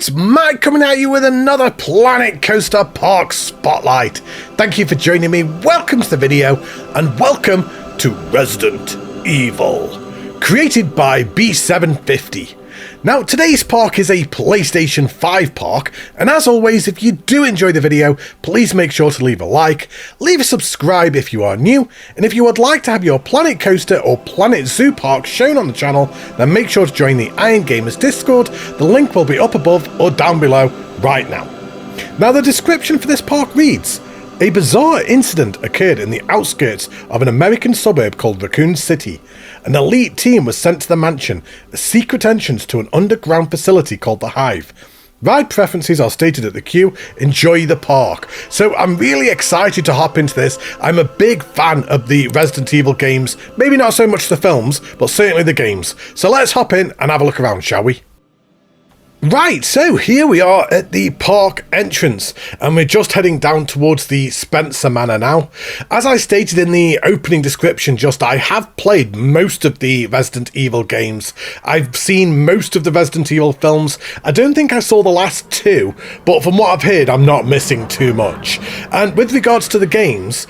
it's Mack coming at you with another Planet Coaster Park Spotlight. Thank you for joining me, welcome to the video, and welcome to Resident Evil, created by B750. Now, today's park is a PlayStation 5 park, and as always, if you do enjoy the video, please make sure to leave a like, leave a subscribe if you are new, and if you would like to have your Planet Coaster or Planet Zoo park shown on the channel, then make sure to join the Iron Gamers Discord. The link will be up above or down below right now. Now, the description for this park reads: a bizarre incident occurred in the outskirts of an American suburb called Raccoon City. An elite team was sent to the mansion, a secret entrance to an underground facility called the Hive. Ride preferences are stated at the queue. Enjoy the park. So I'm really excited to hop into this. I'm a big fan of the Resident Evil games. Maybe not so much the films, but certainly the games. So let's hop in and have a look around, shall we? Right, so here we are at the park entrance, and we're just heading down towards the Spencer Manor now. As I stated in the opening description I have played most of the Resident Evil games. I've seen most of the Resident Evil films. I don't think I saw the last two, but from what I've heard, I'm not missing too much. And with regards to the games,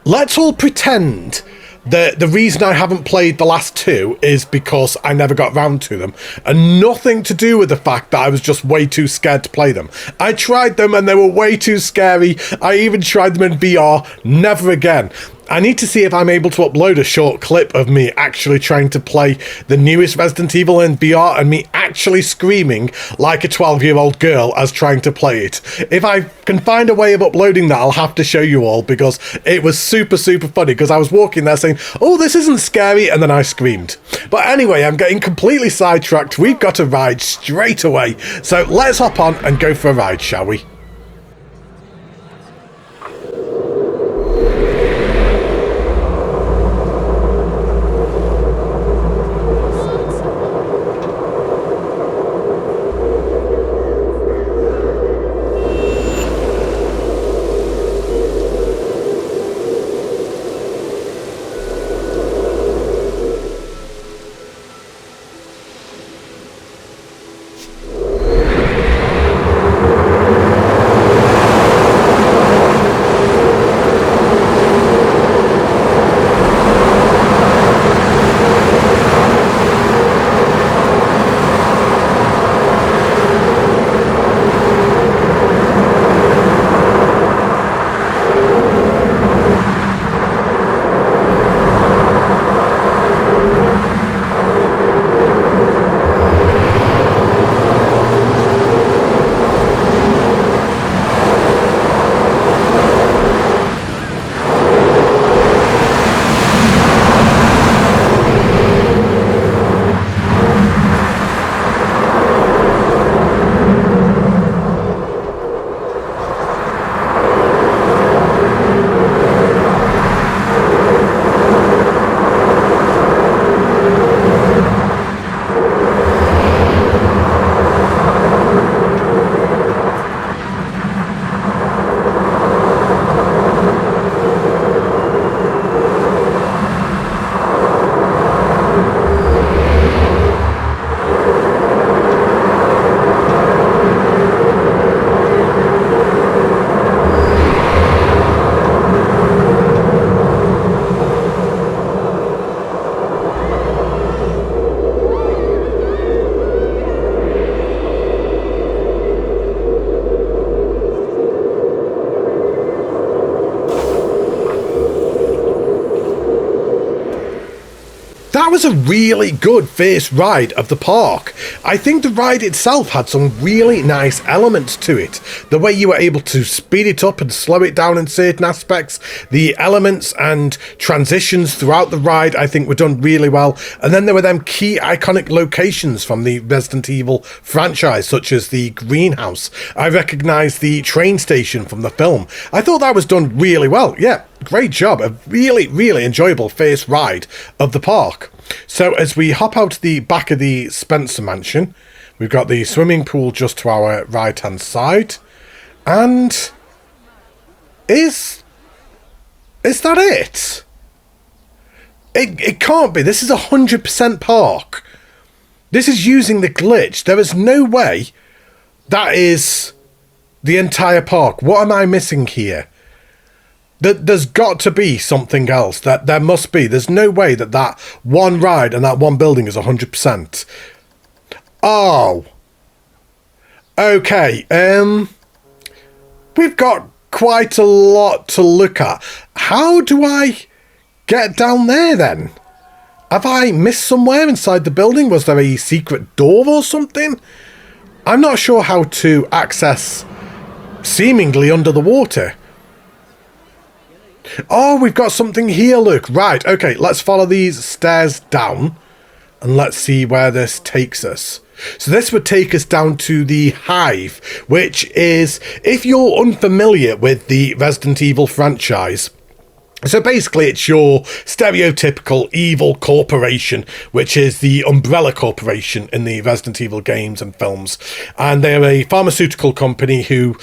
let's all pretend the reason I haven't played the last two is because I never got round to them, and nothing to do with the fact that I was just way too scared to play them. I tried them and they were way too scary. I even tried them in VR. Never again. I need to see if I'm able to upload a short clip of me actually trying to play the newest Resident Evil in VR and me actually screaming like a 12-year-old girl as trying to play it. If I can find a way of uploading that, I'll have to show you all, because it was super funny, because I was walking there saying, oh, this isn't scary, and then I screamed. But anyway, I'm getting completely sidetracked. We've got a ride straight away. So let's hop on and go for a ride, shall we? That was a really good first ride of the park. I think the ride itself had some really nice elements to it. The way you were able to speed it up and slow it down in certain aspects, the elements and transitions throughout the ride I think were done really well. And then there were them key iconic locations from the Resident Evil franchise, such as the greenhouse. I recognised the train station from the film. I thought that was done really well. Yeah, great job. A really enjoyable first ride of the park. So as we hop out the back of the Spencer mansion, we've got the swimming pool just to our right hand side. And is that it? It can't be. This is 100% park. This is using the glitch. There is no way That is the entire park. What am I missing here? There's got to be something else. There must be. There's no way that that one ride and that one building is 100%. Oh. Okay. We've got quite a lot to look at. How do I get down there then? Have I missed somewhere inside the building? Was there a secret door or something? I'm not sure how to access seemingly under the water. Oh, we've got something here, look. Right, okay, let's follow these stairs down and let's see where this takes us. So this would take us down to the Hive, which is, if you're unfamiliar with the Resident Evil franchise, so basically it's your stereotypical evil corporation, which is the Umbrella Corporation in the Resident Evil games and films. And they're a pharmaceutical company who,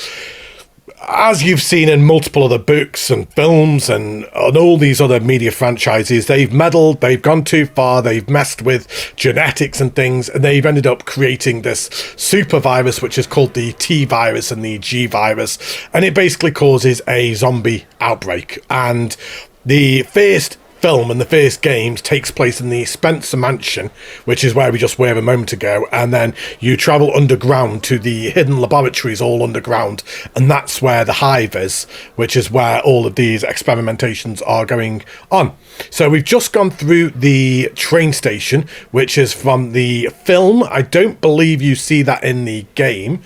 as you've seen in multiple other books and films and on all these other media franchises, they've meddled, they've gone too far, they've messed with genetics and things, and they've ended up creating this super virus, which is called the T virus and the G virus, and it basically causes a zombie outbreak. And the first film and the first games takes place in the Spencer Mansion, which is where we just were a moment ago, and then you travel underground to the hidden laboratories all underground, and that's where the Hive is, which is where all of these experimentations are going on. So we've just gone through the train station, which is from the film. I don't believe you see that in the game.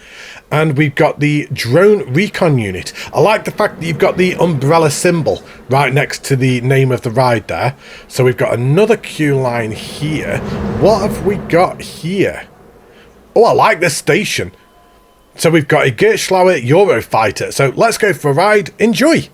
And we've got the drone recon unit. I like the fact that you've got the umbrella symbol right next to the name of the ride there. So we've got another queue line here. What have we got here? Oh, I like this station. So we've got a Gerstlauer Eurofighter. So let's go for a ride. Enjoy.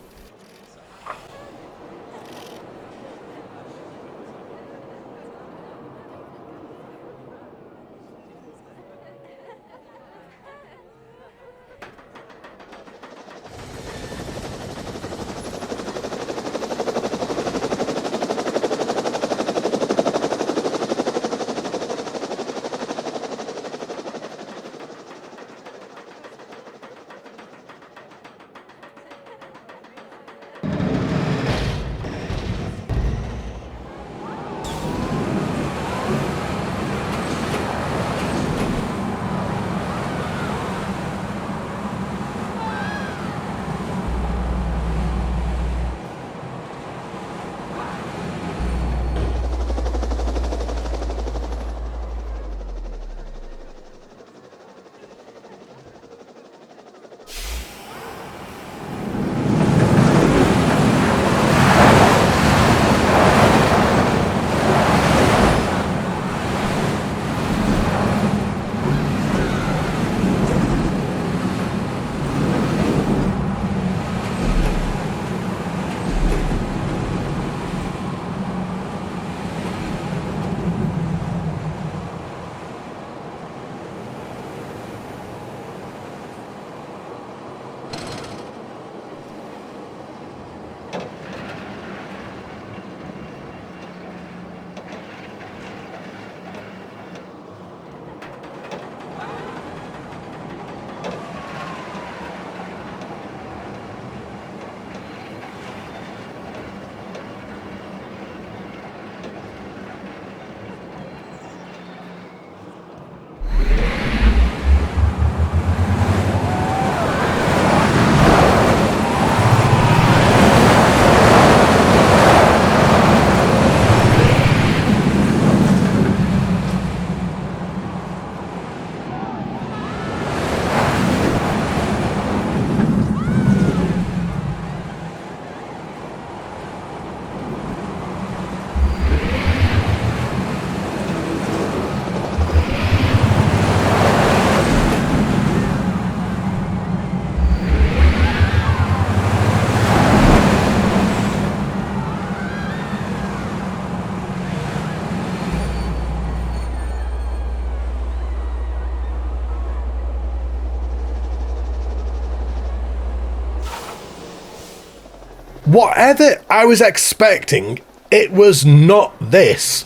Whatever I was expecting, it was not this.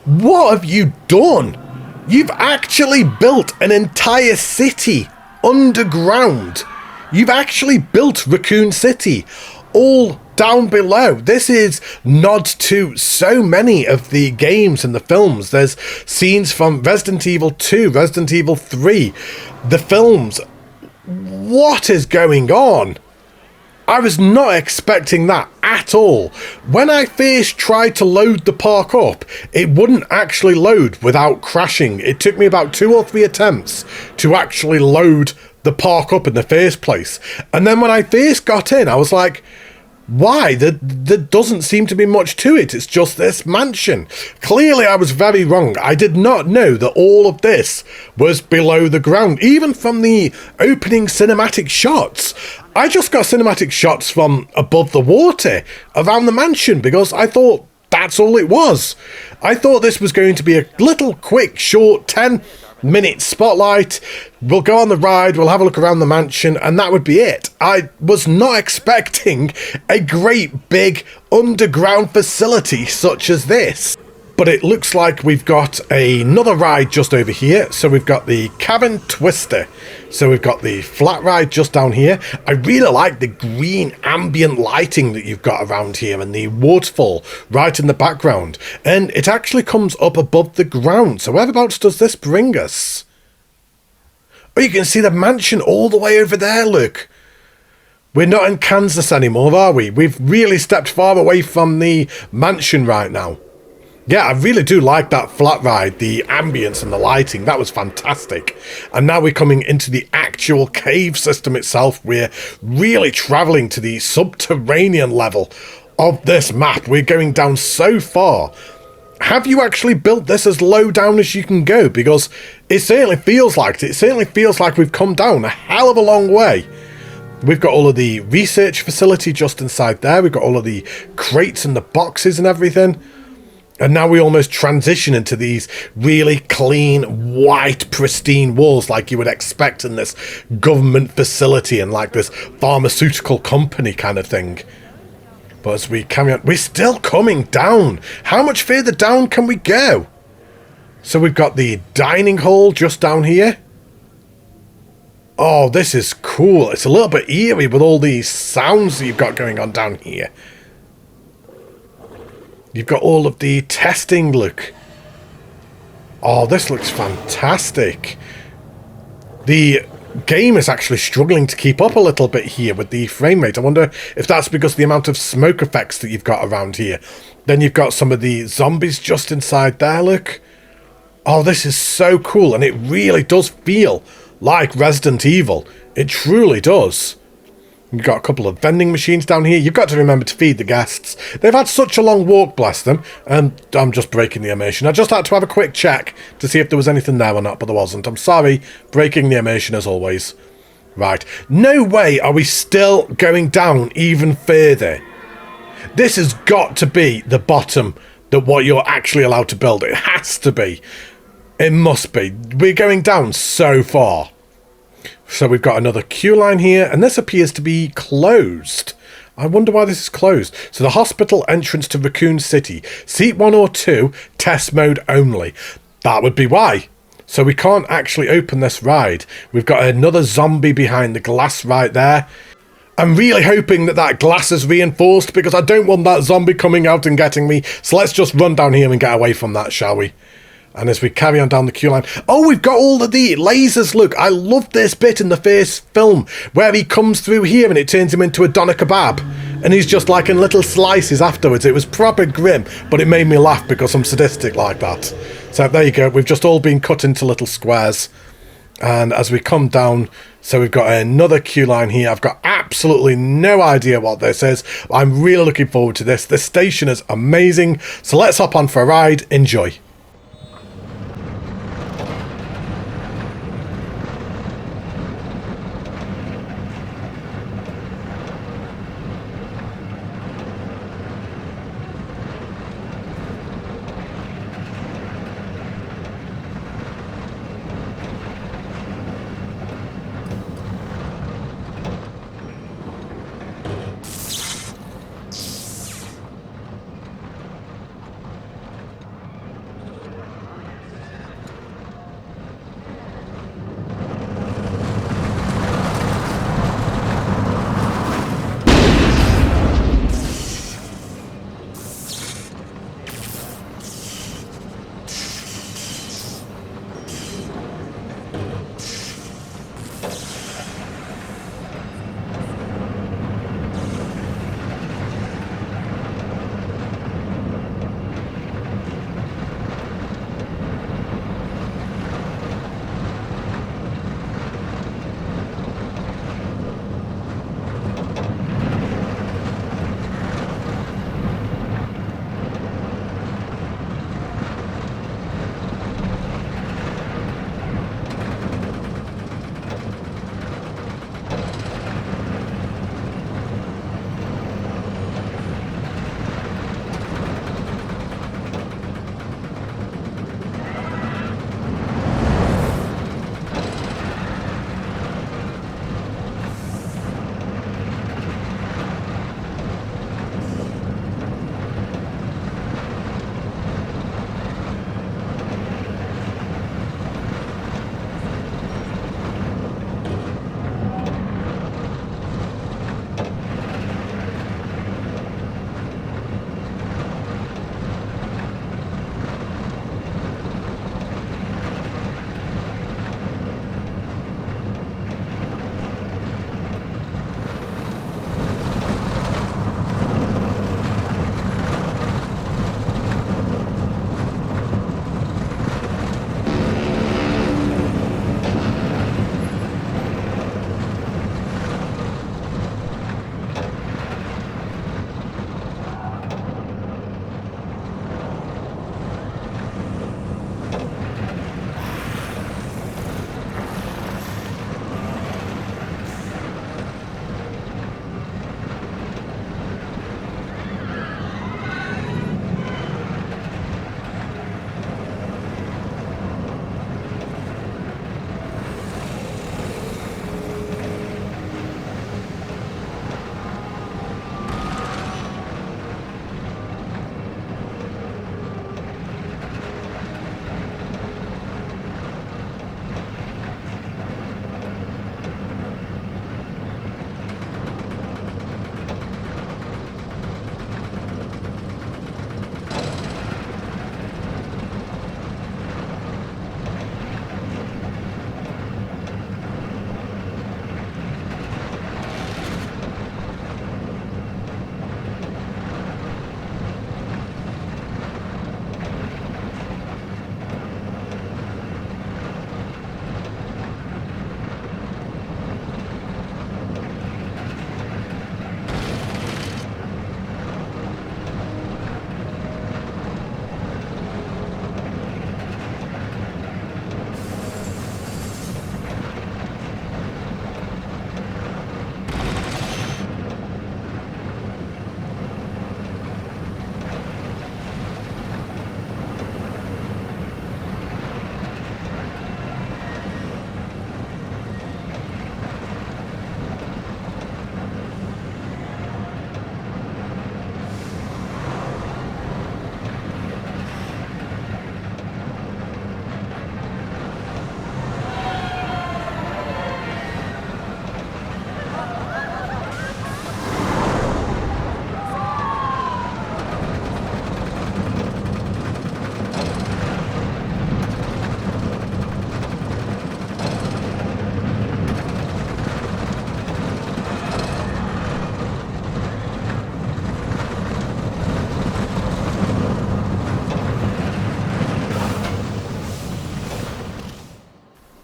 What have you done? You've actually built an entire city underground. You've actually built Raccoon City all down below. This is nods to so many of the games and the films. There's scenes from Resident Evil 2, Resident Evil 3, the films. What is going on? I was not expecting that at all. When I first tried to load the park up, it wouldn't actually load without crashing. It took me about 2 or 3 attempts to actually load the park up in the first place. And then when I first got in, I was like, why? There doesn't seem to be much to it. It's just this mansion. Clearly, I was very wrong. I did not know that all of this was below the ground. Even from the opening cinematic shots, I just got cinematic shots from above the water around the mansion because I thought that's all it was. I thought this was going to be a little quick, short 10-minute spotlight. We'll go on the ride, we'll have a look around the mansion, and that would be it. I was not expecting a great big underground facility such as this. But it looks like we've got another ride just over here. So we've got the Cabin Twister. So we've got the flat ride just down here. I really like the green ambient lighting that you've got around here and the waterfall right in the background. And it actually comes up above the ground. So whereabouts does this bring us? Oh, you can see the mansion all the way over there, look. We're not in Kansas anymore, are we? We've really stepped far away from the mansion right now. Yeah, I really do like that flat ride, the ambience and the lighting. That was fantastic. And now we're coming into the actual cave system itself. We're really traveling to the subterranean level of this map. We're going down so far. Have you actually built this as low down as you can go? Because it certainly feels like it. It certainly feels like we've come down a hell of a long way. We've got all of the research facility just inside there. We've got all of the crates and the boxes and everything. And now we almost transition into these really clean, white, pristine walls like you would expect in this government facility and like this pharmaceutical company kind of thing. But as we carry on, we're still coming down. How much further down can we go? So we've got the dining hall just down here. Oh, this is cool. It's a little bit eerie with all these sounds that you've got going on down here. You've got all of the testing, look. Oh, this looks fantastic. The game is actually struggling to keep up a little bit here with the frame rate. I wonder if that's because of the amount of smoke effects that you've got around here. Then you've got some of the zombies just inside there, look. Oh, this is so cool, and it really does feel like Resident Evil. It truly does. You've got a couple of vending machines down here. You've got to remember to feed the guests. They've had such a long walk, bless them. And I'm just breaking the immersion. I just had to have a quick check to see if there was anything there or not, but there wasn't. I'm sorry, breaking the immersion as always. Right. No way are we still going down even further. This has got to be the bottom that what you're actually allowed to build. It has to be. It must be. We're going down so far. So we've got another queue line here, and this appears to be closed. I wonder why this is closed. So the hospital entrance to Raccoon City. Seat 1 or 2, test mode only. That would be why. So we can't actually open this ride. We've got another zombie behind the glass right there. I'm really hoping that that glass is reinforced because I don't want that zombie coming out and getting me. So let's just run down here and get away from that, shall we? And as we carry on down the queue line... Oh, we've got all of the lasers. Look, I love this bit in the first film where he comes through here and it turns him into a doner kebab. And he's just like in little slices afterwards. It was proper grim, but it made me laugh because I'm sadistic like that. So there you go. We've just all been cut into little squares. And as we come down... So we've got another queue line here. I've got absolutely no idea what this is. I'm really looking forward to this. This station is amazing. So let's hop on for a ride. Enjoy.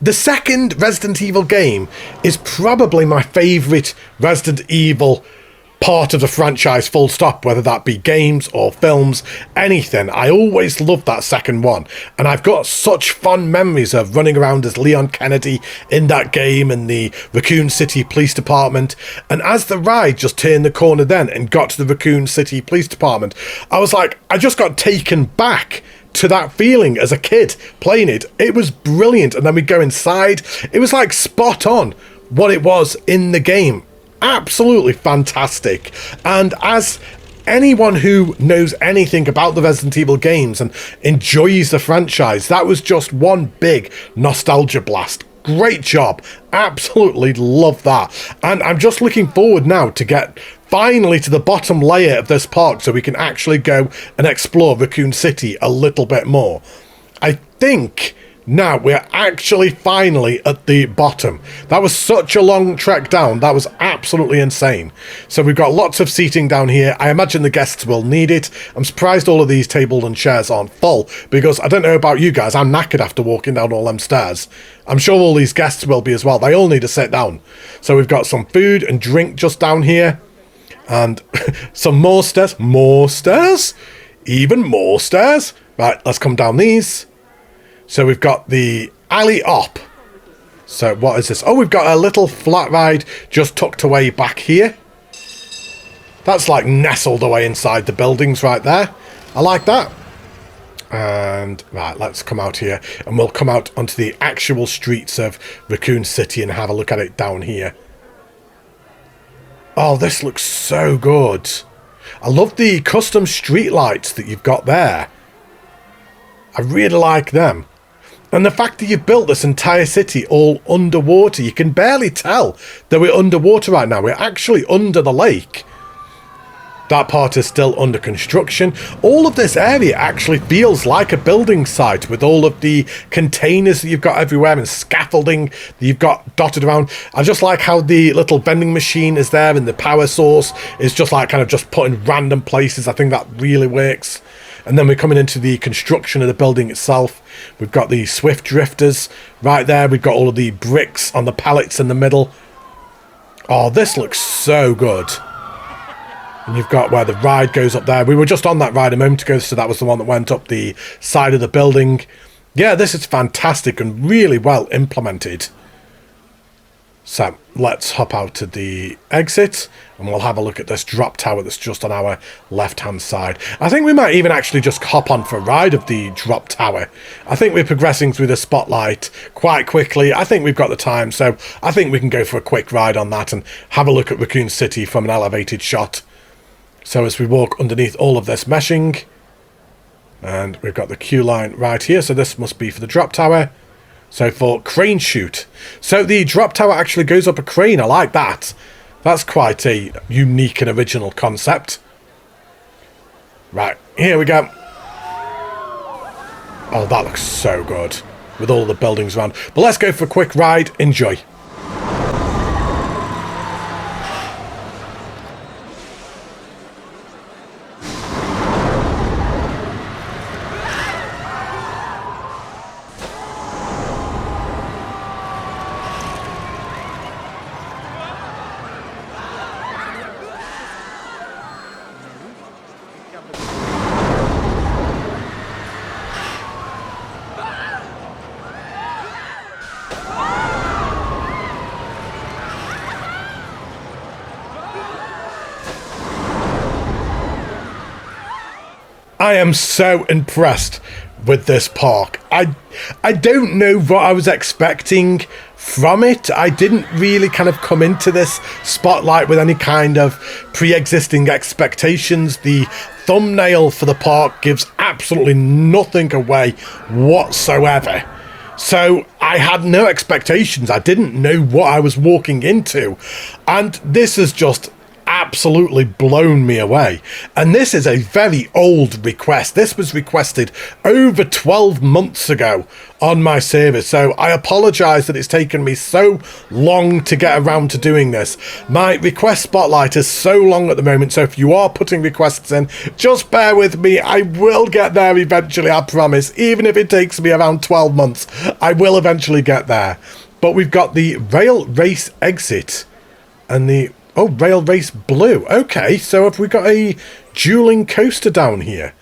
The second Resident Evil game is probably my favourite Resident Evil part of the franchise, full stop, whether that be games or films, anything. I always loved that second one, and I've got such fond memories of running around as Leon Kennedy in that game in the Raccoon City Police Department. And as the ride just turned the corner then and got to the Raccoon City Police Department, I was like, I just got taken back to that feeling as a kid playing it. It was brilliant. And then we go inside, it was like spot on what it was in the game. Absolutely fantastic. And as anyone who knows anything about the Resident Evil games and enjoys the franchise, that was just one big nostalgia blast. Great job. Absolutely love that. And I'm just looking forward now to get finally to the bottom layer of this park so we can actually go and explore Raccoon City a little bit more. I think now we're actually finally at the bottom. That was such a long trek down. That was absolutely insane. So we've got lots of seating down here. I imagine the guests will need it. I'm surprised all of these tables and chairs aren't full, because I don't know about you guys, I'm knackered after walking down all them stairs. I'm sure all these guests will be as well. They all need to sit down. So we've got some food and drink just down here. And some more stairs. More stairs? Even more stairs? Right, let's come down these. So we've got the alley up. So what is this? Oh, we've got a little flat ride just tucked away back here. That's like nestled away inside the buildings right there. I like that. And right, let's come out here. And we'll come out onto the actual streets of Raccoon City and have a look at it down here. Oh, this looks so good. I love the custom street lights that you've got there. I really like them. And the fact that you've built this entire city all underwater, you can barely tell that we're underwater right now. We're actually under the lake. That part is still under construction. All of this area actually feels like a building site with all of the containers that you've got everywhere and scaffolding that you've got dotted around. I just like how the little vending machine is there and the power source is just like kind of just put in random places. I think that really works. And then we're coming into the construction of the building itself. We've got the swift drifters right there. We've got all of the bricks on the pallets in the middle. Oh, this looks so good. And you've got where the ride goes up there. We were just on that ride a moment ago, so that was the one that went up the side of the building. Yeah, this is fantastic and really well implemented. So let's hop out to the exit and we'll have a look at this drop tower that's just on our left-hand side. I think we might even actually just hop on for a ride of the drop tower. I think we're progressing through the spotlight quite quickly. I think we've got the time, so I think we can go for a quick ride on that and have a look at Raccoon City from an elevated shot. So as we walk underneath all of this meshing, and we've got the queue line right here, so this must be for the drop tower. So for crane shoot. So the drop tower actually goes up a crane. I like that. That's quite a unique and original concept. Right, here we go. Oh, that looks so good with all the buildings around. But let's go for a quick ride. Enjoy. I am so impressed with this park. I don't know what I was expecting from it. I didn't really kind of come into this spotlight with any kind of pre-existing expectations. The thumbnail for the park gives absolutely nothing away whatsoever. So I had no expectations. I didn't know what I was walking into. And this is just absolutely blown me away. And this is a very old request. This was requested over 12 months ago on my server, so I apologise that it's taken me so long to get around to doing this. My request spotlight is so long at the moment, so if you are putting requests in, just bear with me. I will get there eventually, I promise. Even if it takes me around 12 months, I will eventually get there. But we've got the rail race exit and the rail race blue. Okay, so have we got a dueling coaster down here?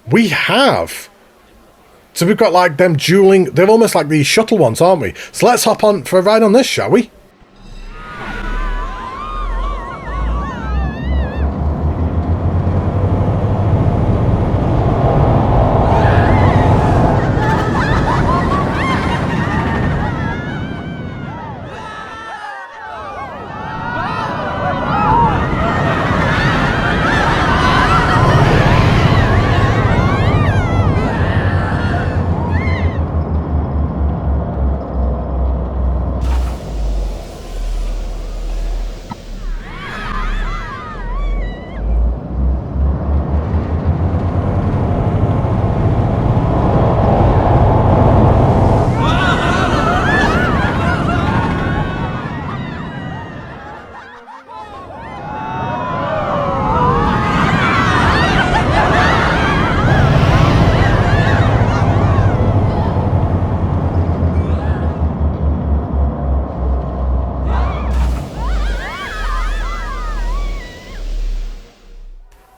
We have. So we've got like them dueling, they're almost like these shuttle ones, aren't we? So let's hop on for a ride on this, shall we?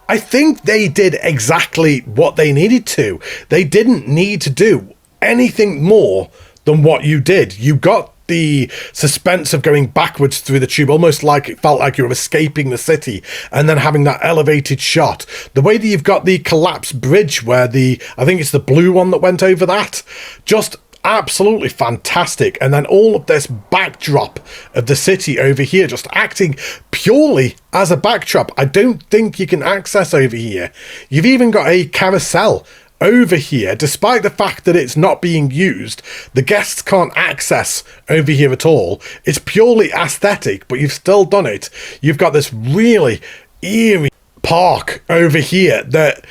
I think they did exactly what they needed to. They didn't need to do anything more than what you did. You got the suspense of going backwards through the tube, almost like it felt like you were escaping the city, and then having that elevated shot. The way that you've got the collapsed bridge where I think it's the blue one that went over that, just absolutely fantastic. And then all of this backdrop of the city over here just acting purely as a backdrop. I don't think you can access over here. You've even got a carousel over here, despite the fact that it's not being used. The guests can't access over here at all. It's purely aesthetic, but you've still done it. You've got this really eerie park over here that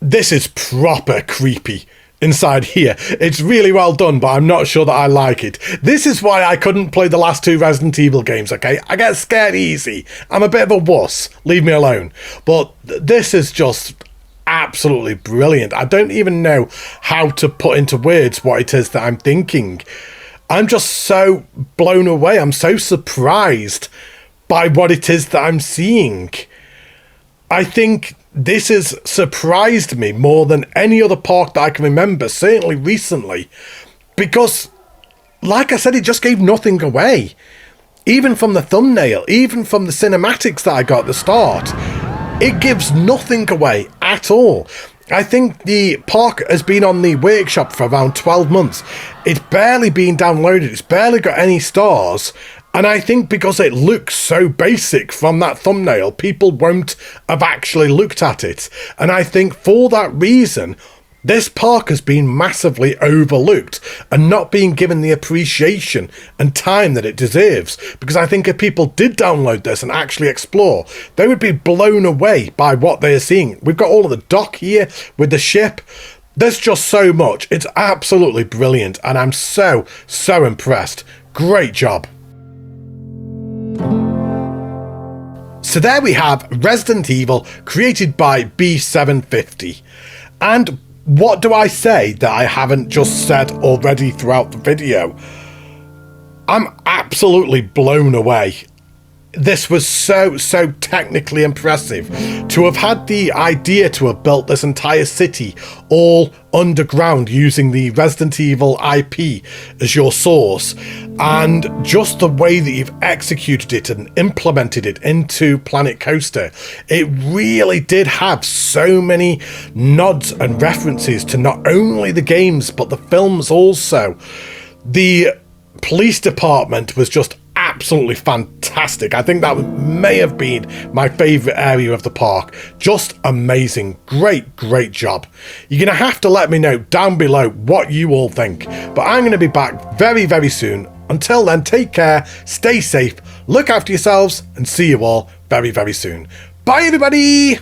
this is proper creepy. Inside here, it's really well done, but I'm not sure that I like it. This is why I couldn't play the last two Resident Evil games, okay? I get scared easy. I'm a bit of a wuss. Leave me alone. But this is just absolutely brilliant. I don't even know how to put into words what it is that I'm thinking. I'm just so blown away. I'm so surprised by what it is that I'm seeing. I think this has surprised me more than any other park that I can remember, certainly recently, because, like I said, it just gave nothing away. Even from the thumbnail, even from the cinematics that I got at the start, it gives nothing away at all. I think the park has been on the workshop for around 12 months. It's barely been downloaded, it's barely got any stars. And I think because it looks so basic from that thumbnail, people won't have actually looked at it. And I think for that reason, this park has been massively overlooked and not being given the appreciation and time that it deserves. Because I think if people did download this and actually explore, they would be blown away by what they are seeing. We've got all of the dock here with the ship. There's just so much. It's absolutely brilliant. And I'm so impressed. Great job. So there we have Resident Evil, created by B750. And what do I say that I haven't just said already throughout the video? I'm absolutely blown away. This was so technically impressive. To have had the idea to have built this entire city all underground using the Resident Evil IP as your source, and just the way that you've executed it and implemented it into Planet Coaster, it really did have so many nods and references to not only the games but the films also. The police department was just absolutely fantastic. I think that may have been my favourite area of the park. Just amazing. Great job. You're going to have to let me know down below what you all think. But I'm going to be back very soon. Until then, take care, stay safe, look after yourselves, and see you all very, very soon. Bye, everybody!